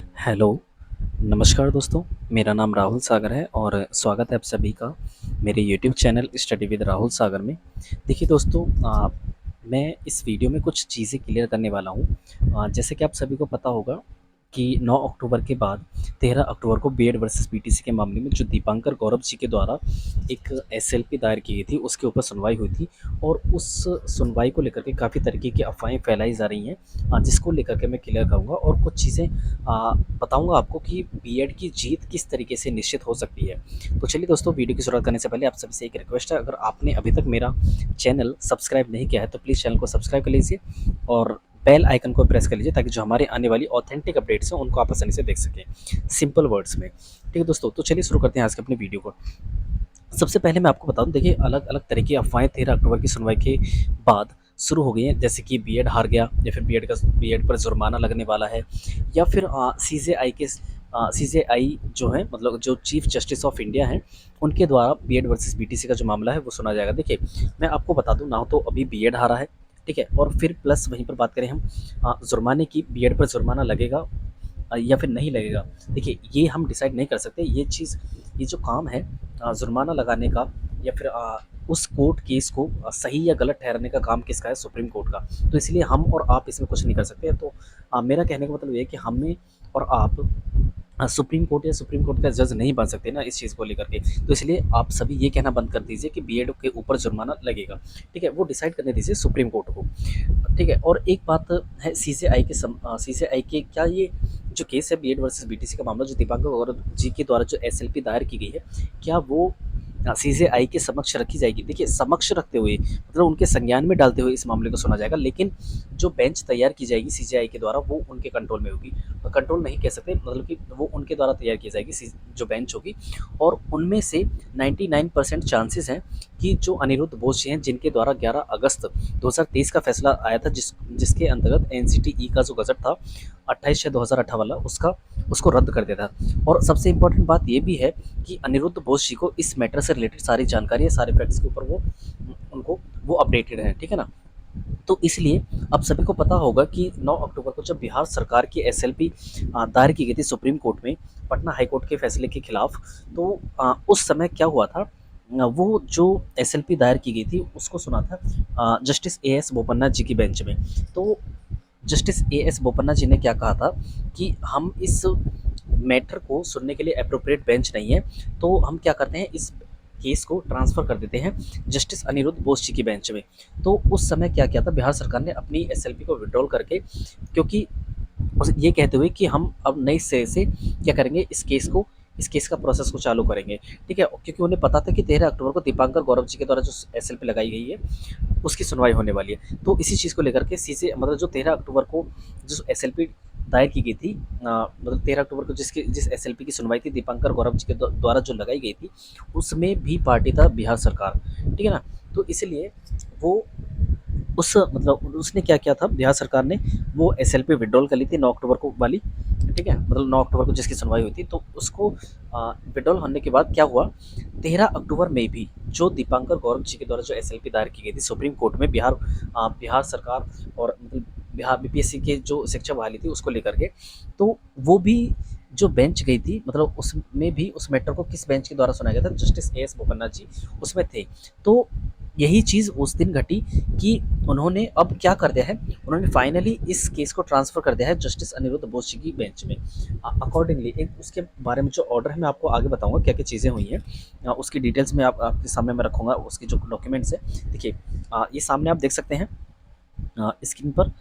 Hello, नमस्कार दोस्तों। मेरा नाम राहुल सागर है और स्वागत है आप सभी का मेरे YouTube channel study with Rahul Sagar में। देखिए दोस्तों, मैं इस वीडियो में कुछ चीज़ें क्लियर करने वाला हूँ। जैसे कि आप सभी को पता होगा कि 9 अक्टूबर के बाद 13 अक्टूबर को बीएड वर्सेस बीटीसी के मामले में जो दीपांकर गौरव जी के द्वारा एक एसएलपी दायर की गई थी, उसके ऊपर सुनवाई हुई थी और उस सुनवाई को लेकर के काफ़ी तरीके की अफ़वाहें फैलाई जा रही हैं, जिसको लेकर के मैं क्लियर करूँगा और कुछ चीज़ें बताऊँगा आपको कि बीएड की जीत किस तरीके से निश्चित हो सकती है। तो चलिए दोस्तों, वीडियो की शुरुआत करने से पहले आप सभी से एक रिक्वेस्ट है, अगर आपने अभी तक मेरा चैनल सब्सक्राइब नहीं किया है तो प्लीज़ चैनल को सब्सक्राइब कर लीजिए और बेल आइकन को प्रेस कर लीजिए ताकि जो हमारे आने वाली ऑथेंटिक अपडेट्स हैं उनको आप आसानी से देख सकें, सिंपल वर्ड्स में। ठीक है दोस्तों, तो चलिए शुरू करते हैं आज के अपनी वीडियो को। सबसे पहले मैं आपको बता दूं, देखिए अलग-अलग तरह की अफ़वाहें 13 अक्टूबर की सुनवाई के बाद शुरू हो गई हैं, जैसे कि बीएड हार गया या फिर बीएड पर जुर्माना लगने वाला है या फिर सीजेआई जो है, मतलब जो चीफ जस्टिस ऑफ इंडिया हैं, उनके द्वारा बीएड वर्सेस बीटीसी का जो मामला है वो सुना जाएगा। देखिए, मैं आपको बता दूं ना, तो अभी बीएड हारा है, ठीक है, और फिर प्लस वहीं पर बात करें हम जुर्माने की, बीएड पर जुर्माना लगेगा या फिर नहीं लगेगा। देखिए, ये हम डिसाइड नहीं कर सकते, ये जो काम है जुर्माना लगाने का या फिर उस कोर्ट केस को सही या गलत ठहराने का काम किसका है? सुप्रीम कोर्ट का। तो इसलिए हम और आप इसमें कुछ नहीं कर सकते। तो मेरा कहने का मतलब ये है कि हमें और आप सुप्रीम कोर्ट या सुप्रीम कोर्ट का जज नहीं बन सकते ना इस चीज़ को लेकर के। तो इसलिए आप सभी ये कहना बंद कर दीजिए कि बीएड के ऊपर जुर्माना लगेगा, ठीक है? वो डिसाइड करने दीजिए सुप्रीम कोर्ट को, ठीक है? और एक बात है सीसीआई के, क्या ये जो केस है बीएड वर्सेस बीटीसी का मामला, जो दीपांकर गौरव जी के द्वारा जो एसएलपी दायर की गई है, क्या वो सीजेआई के समक्ष रखी जाएगी? देखिए, समक्ष रखते हुए मतलब उनके संज्ञान में डालते हुए इस मामले को सुना जाएगा, लेकिन जो बेंच तैयार की जाएगी सीजेआई के द्वारा वो उनके कंट्रोल में होगी। कंट्रोल नहीं कह सकते, मतलब कि वो उनके द्वारा तैयार की जाएगी जो बेंच होगी, और उनमें से 99% चांसेस हैं कि जो अनिरुद्ध बोस जी हैं, जिनके द्वारा 11 अगस्त 2023 का फैसला आया था, जिसके अंतर्गत एनसीटीई का जो गजट था 28/6/2018 वाला, उसको रद्द कर दिया था। और सबसे इम्पोर्टेंट बात ये भी है कि अनिरुद्ध बोस जी को इस मैटर से रिलेटेड सारी जानकारी है, सारे फैक्ट्स के ऊपर वो अपडेटेड हैं, ठीक है ना? तो इसलिए अब सभी को पता होगा कि 9 अक्टूबर को जब बिहार सरकार की एसएलपी दायर की गई थी सुप्रीम कोर्ट में पटना हाई कोर्ट के फैसले के खिलाफ, तो उस समय क्या हुआ था, वो जो एसएलपी दायर की गई थी उसको सुना था जस्टिस एएस बोपन्ना जी की बेंच में। तो जस्टिस एएस बोपन्ना जी ने क्या कहा था कि हम इस मैटर को सुनने के लिए एप्रोप्रिएट बेंच नहीं है, तो हम क्या करते हैं, इस केस को ट्रांसफ़र कर देते हैं जस्टिस अनिरुद्ध बोस जी की बेंच में। तो उस समय क्या किया था, बिहार सरकार ने अपनी एसएलपी को विड्रॉल करके, क्योंकि ये कहते हुए कि हम अब नए सिरे से क्या करेंगे, इस केस का प्रोसेस को चालू करेंगे, ठीक है? क्योंकि उन्हें पता था कि 13 अक्टूबर को दीपांकर गौरव जी के द्वारा जो एसएलपी लगाई गई है उसकी सुनवाई होने वाली है। तो इसी चीज़ को लेकर के सीजे मतलब जो 13 अक्टूबर को जो एसएलपी दायर की गई थी, मतलब 13 अक्टूबर को जिस एसएलपी की सुनवाई थी दीपांकर गौरव जी के द्वारा जो लगाई गई थी, उसमें भी पार्टी था बिहार सरकार, ठीक है ना? तो इसलिए वो उस मतलब उसने क्या किया था, बिहार सरकार ने वो एसएलपी विड्रॉल कर ली थी 9 अक्टूबर को वाली, ठीक है? मतलब 9 अक्टूबर को जिसकी सुनवाई हुई थी, तो उसको विड्रॉल होने के बाद क्या हुआ, 13 अक्टूबर में भी जो दीपांकर गौरव जी के द्वारा जो एसएलपी दायर की गई थी सुप्रीम कोर्ट में, बिहार सरकार और मतलब बिहार बीपीएससी के जो शिक्षा बहाली थी उसको लेकर के, तो वो भी जो बेंच गई थी, मतलब उसमें भी उस मैटर को किस बेंच के द्वारा सुनाया गया था, जस्टिस एएस बोपन्ना जी उसमें थे। तो यही चीज़ उस दिन घटी कि उन्होंने अब क्या कर दिया है, उन्होंने फाइनली इस केस को ट्रांसफ़र कर दिया है जस्टिस अनिरुद्ध बोस जी की बेंच में। अकॉर्डिंगली एक उसके बारे में जो ऑर्डर है मैं आपको आगे बताऊँगा क्या-क्या चीज़ें हुई हैं। उसकी डिटेल्स में आपके सामने मैं रखूँगा, उसकी जो डॉक्यूमेंट्स हैं। देखिए, ये सामने आप देख सकते हैं स्क्रीन पर।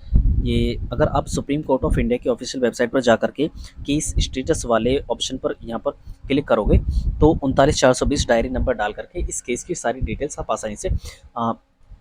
ये अगर आप सुप्रीम कोर्ट ऑफ इंडिया की ऑफिशियल वेबसाइट पर जाकर के केस स्टेटस वाले ऑप्शन पर यहाँ पर क्लिक करोगे, तो 39/420 डायरी नंबर डाल करके इस केस की सारी डिटेल्स आप आसानी से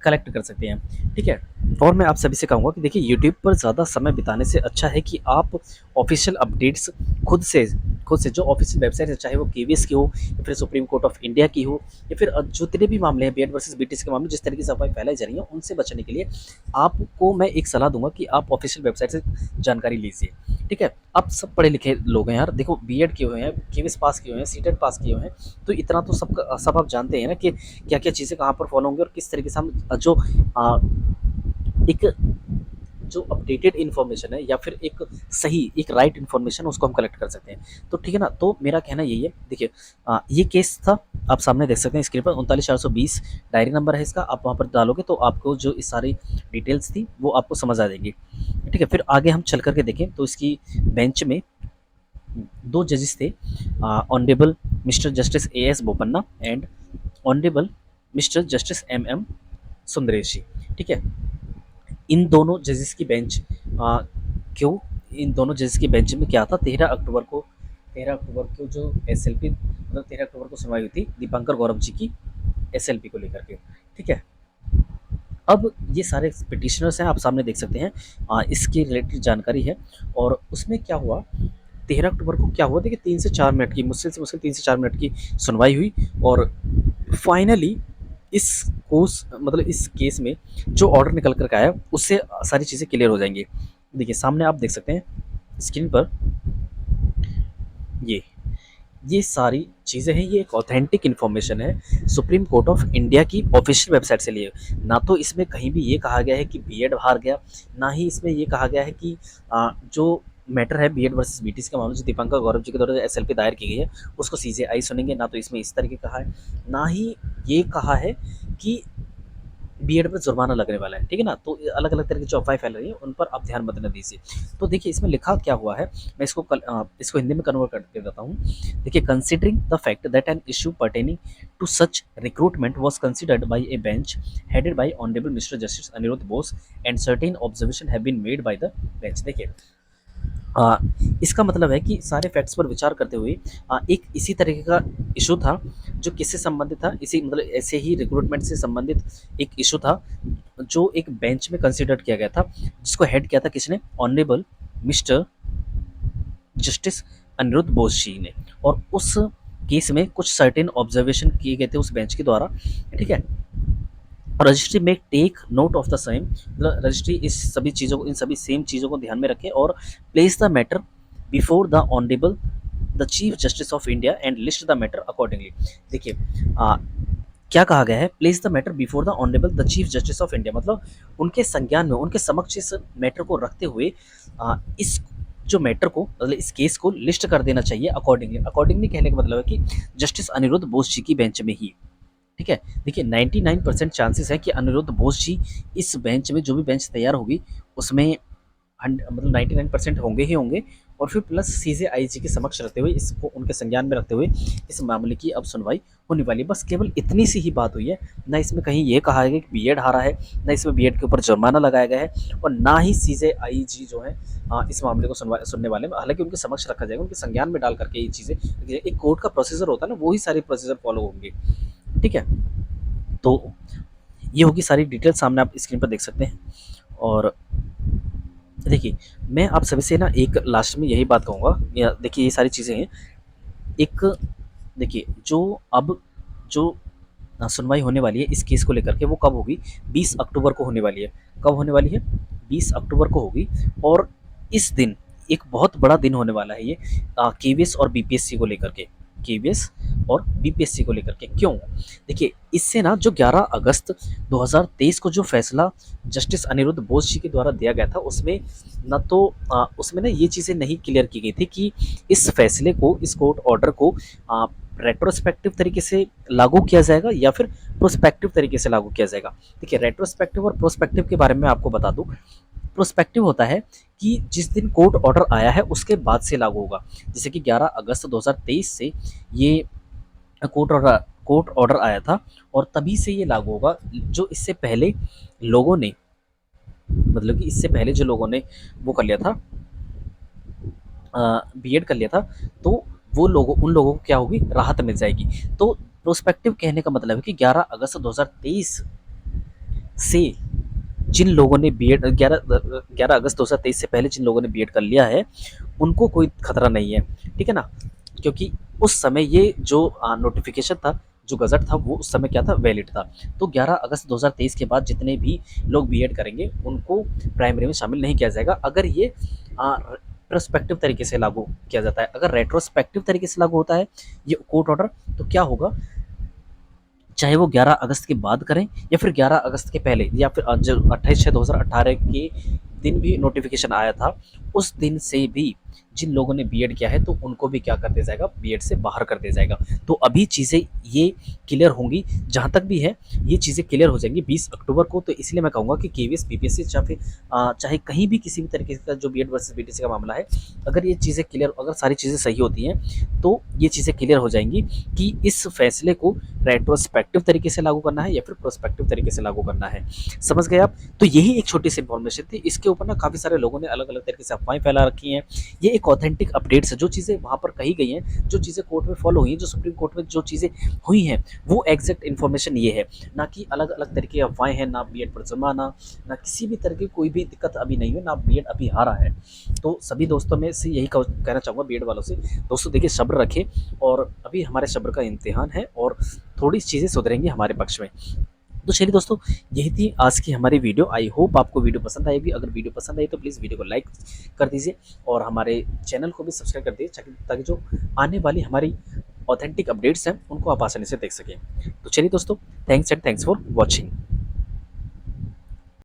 कलेक्ट कर सकते हैं, ठीक है? और मैं आप सभी से कहूँगा कि देखिए, यूट्यूब पर ज़्यादा समय बिताने से अच्छा है कि आप ऑफिशियल अपडेट्स खुद से जो ऑफिशियल वेबसाइट है, चाहे वो केवीएस की हो या फिर सुप्रीम कोर्ट ऑफ इंडिया की हो या फिर जितने भी मामले हैं बीएड वर्सेस बीटीसी के मामले, जिस तरीके से अफवाहें फैलाई जा रही हैं, उनसे बचने के लिए आपको मैं एक सलाह दूँगा कि आप ऑफ़िशियल वेबसाइट से जानकारी लीजिए, ठीक है? आप सब पढ़े लिखे लोग हैं यार, देखो बीएड किए हुए हैं, केवीएस पास किए हुए हैं, सीटेट पास किए हुए हैं, तो इतना तो सब आप जानते हैं ना कि क्या-क्या चीज़ें कहाँ पर फ़ॉलो होंगी और किस तरीके से हम एक जो अपडेटेड इन्फॉर्मेशन है या फिर एक सही एक राइट इन्फॉर्मेशन उसको हम कलेक्ट कर सकते हैं। तो ठीक है ना, तो मेरा कहना यही है। देखिए ये केस था, आप सामने देख सकते हैं स्क्रीन पर 39,420 डायरी नंबर है इसका। आप वहाँ पर डालोगे तो आपको जो इस सारी डिटेल्स थी वो आपको समझ आ जाएगी। ठीक है, फिर आगे हम चल करके देखें तो इसकी बेंच में दो जजेस थे, honourable mister justice A S Bopanna and honourable mister justice M M Sundaresh ji. ठीक है, इन दोनों जजेस की बेंच क्यों इन दोनों जजेस की बेंच में क्या था, 13 अक्टूबर को जो एसएलपी मतलब 13 अक्टूबर को सुनवाई हुई थी दीपांकर गौरव जी की एसएलपी को लेकर के। ठीक है, अब ये सारे पिटिशनर्स हैं, आप सामने देख सकते हैं, इसकी रिलेटेड जानकारी है। और उसमें क्या हुआ, 13 अक्टूबर को क्या हुआ, देखिए 3 से 4 मिनट की मुश्किल से मुश्किल 3 से 4 मिनट की सुनवाई हुई। और फाइनली इस कोस मतलब इस केस में जो ऑर्डर निकल कर के आया उससे सारी चीज़ें क्लियर हो जाएंगी। देखिए सामने आप देख सकते हैं स्क्रीन पर, ये ये सारी चीज़ें हैं, ये एक ऑथेंटिक इन्फॉर्मेशन है सुप्रीम कोर्ट ऑफ इंडिया की ऑफिशियल वेबसाइट से लिए। ना तो इसमें कहीं भी ये कहा गया है कि बीएड हार गया, ना ही इसमें ये कहा गया है कि जो मैटर है बीएड वर्सेस बीटीसी का मामला जो दीपांकर गौरव जी के द्वारा एसएलपी दायर की गई है उसको सीजेआई सुनेंगे, ना तो इसमें इस तरीके कहा है, ना ही ये कहा है कि बीएड पर जुर्माना लगने वाला है। ठीक है ना, तो अलग अलग तरह की जो अफवाहें फैल रही है उन पर आप ध्यान मत न दीजिए। तो देखिए इसमें लिखा क्या हुआ है, मैं इसको हिंदी में कन्वर्ट करके देता हूँ। देखिए, considering the fact that an issue pertaining to such recruitment was considered by a bench headed by honourable mister justice Aniruddha Bose and certain observation have been made by the bench. देखिए आ, इसका मतलब है कि सारे फैक्ट्स पर विचार करते हुए एक इसी तरीके का इशू था जो किससे संबंधित था, इसी मतलब ऐसे ही रिक्रूटमेंट से संबंधित एक इशू था जो एक बेंच में कंसिडर किया गया था, जिसको हेड किया था किसने, honourable mister justice Aniruddha Bose ji ने। और उस केस में कुछ सर्टेन ऑब्जर्वेशन किए गए थे उस बेंच के द्वारा। ठीक है, रजिस्ट्री में take note of the same, मतलब रजिस्ट्री इस सभी चीज़ों को इन सभी सेम चीज़ों को ध्यान में रखे और place the matter before the honourable the chief justice of India and list the matter accordingly. देखिए क्या कहा गया है, place the matter before the honourable the chief justice of India, मतलब उनके संज्ञान में उनके समक्ष इस मैटर को रखते हुए इस जो मैटर को मतलब इस केस को लिस्ट कर देना चाहिए अकॉर्डिंगली। अकॉर्डिंगली कहने का मतलब है कि जस्टिस अनिरुद्ध बोस जी की बेंच में ही। ठीक है, देखिए 99% चांसेस है कि अनिरुद्ध बोस जी इस बेंच में जो भी बेंच तैयार होगी उसमें मतलब 99% होंगे ही होंगे। और फिर प्लस सीजे आईजी के समक्ष रखते हुए इसको उनके संज्ञान में रखते हुए इस मामले की अब सुनवाई होने वाली है। बस केवल इतनी सी ही बात हुई है, ना इसमें कहीं ये कहा है कि बीएड हारा है, ना इसमें बीएड के ऊपर जुर्माना लगाया गया है, और ना ही सीजे आईजी जो है इस मामले को सुनने वाले हैं। हालांकि उनके समक्ष रखा जाएगा, उनके संज्ञान में डाल करके ये चीज़ें, एक कोर्ट का प्रोसीजर होता है ना, वही सारे प्रोसीजर फॉलो होंगे। ठीक है, तो ये होगी सारी डिटेल, सामने आप स्क्रीन पर देख सकते हैं। और देखिए मैं आप सभी से ना एक लास्ट में यही बात कहूँगा, देखिए ये सारी चीज़ें हैं। एक देखिए जो अब जो सुनवाई होने वाली है इस केस को लेकर के वो कब होगी, 20 अक्टूबर को होने वाली है। कब होने वाली है, 20 अक्टूबर को होगी। और इस दिन एक बहुत बड़ा दिन होने वाला है ये केवीएस और बीपीएससी को लेकर के, केवीएस और बीपीएससी को लेकर के। क्यों, देखिए इससे ना जो 11 अगस्त 2023 को जो फैसला जस्टिस अनिरुद्ध बोस जी के द्वारा दिया गया था उसमें ना तो उसमें ना ये चीज़ें नहीं क्लियर की गई थी कि इस फैसले को, इस कोर्ट ऑर्डर को रेट्रोस्पेक्टिव तरीके से लागू किया जाएगा या फिर प्रोस्पेक्टिव तरीके से लागू किया जाएगा। देखिए रेट्रोस्पेक्टिव और प्रोस्पेक्टिव के बारे में आपको बता दूं, प्रोस्पेक्टिव होता है कि जिस दिन कोर्ट ऑर्डर आया है उसके बाद से लागू होगा। जैसे कि 11 अगस्त 2023 से ये कोर्ट ऑर्डर आया था और तभी से ये लागू होगा। जो इससे पहले लोगों ने, मतलब कि इससे पहले जो लोगों ने वो कर लिया था, बीएड कर लिया था, तो वो लोगों उन लोगों को क्या होगी, राहत मिल जाएगी। तो प्रोस्पेक्टिव कहने का मतलब है कि 11 अगस्त 2023 से जिन लोगों ने बीएड 11 अगस्त 2023 से पहले जिन लोगों ने बीएड कर लिया है उनको कोई खतरा नहीं है। ठीक है ना, क्योंकि उस समय ये जो नोटिफिकेशन था, जो गजट था, वो उस समय क्या था, वैलिड था। तो 11 अगस्त 2023 के बाद जितने भी लोग बीएड करेंगे उनको प्राइमरी में शामिल नहीं किया जाएगा अगर ये प्रोस्पेक्टिव तरीके से लागू किया जाता है। अगर रेट्रोस्पेक्टिव तरीके से लागू होता है ये कोर्ट ऑर्डर, तो क्या होगा, चाहे वो 11 अगस्त के बाद करें या फिर 11 अगस्त के पहले या फिर जो 28/6/2018 के दिन भी नोटिफिकेशन आया था, उस दिन से भी जिन लोगों ने बीएड किया है तो उनको भी क्या कर दिया जाएगा, बीएड से बाहर कर दिया जाएगा। तो अभी चीज़ें ये क्लियर होंगी, जहाँ तक भी है ये चीज़ें क्लियर हो जाएंगी 20 अक्टूबर को। तो इसलिए मैं कहूँगा कि केवीएस बीपीएससी या फिर चाहे कहीं भी किसी भी तरीके का जो बीएड वर्सेस बीटीसी का मामला है, अगर ये चीज़ें क्लियर, अगर सारी चीज़ें सही होती हैं तो ये चीज़ें क्लियर हो जाएंगी कि इस फैसले को रेट्रोस्पेक्टिव तरीके से लागू करना है या फिर प्रोस्पेक्टिव तरीके से लागू करना है। समझ गए आप? तो यही एक छोटी सी इन्फॉर्मेशन थी। इसके ऊपर ना काफ़ी सारे लोगों ने अलग अलग तरीके से अफवाहें फैला रखी हैं। ये एक ऑथेंटिक अपडेट्स है, जो चीज़ें वहाँ पर कही गई हैं, जो चीज़ें कोर्ट में फॉलो हुई हैं, जो सुप्रीम कोर्ट में जो चीज़ें हुई हैं, वो एग्जैक्ट इन्फॉर्मेशन ये है। ना कि अलग अलग तरीके की अफवाहें हैं, ना बीएड पर जुर्माना, ना किसी भी तरह की कोई भी दिक्कत अभी नहीं है, ना बीएड अभी हारा है। तो सभी दोस्तों में से यही कहना चाहूँगा बीएड वालों से, दोस्तों देखिए सब्र रखें, और अभी हमारे सब्र का इम्तिहान है और थोड़ी चीज़ें सुधरेंगी हमारे पक्ष में। तो चलिए दोस्तों, यही थी आज की हमारी वीडियो। आई होप आपको वीडियो पसंद आएगी। अगर वीडियो पसंद आई तो प्लीज़ वीडियो को लाइक कर दीजिए और हमारे चैनल को भी सब्सक्राइब कर दीजिए, ताकि जो आने वाली हमारी ऑथेंटिक अपडेट्स हैं उनको आप आसानी से देख सकें। तो चलिए दोस्तों, thanks and thanks for watching.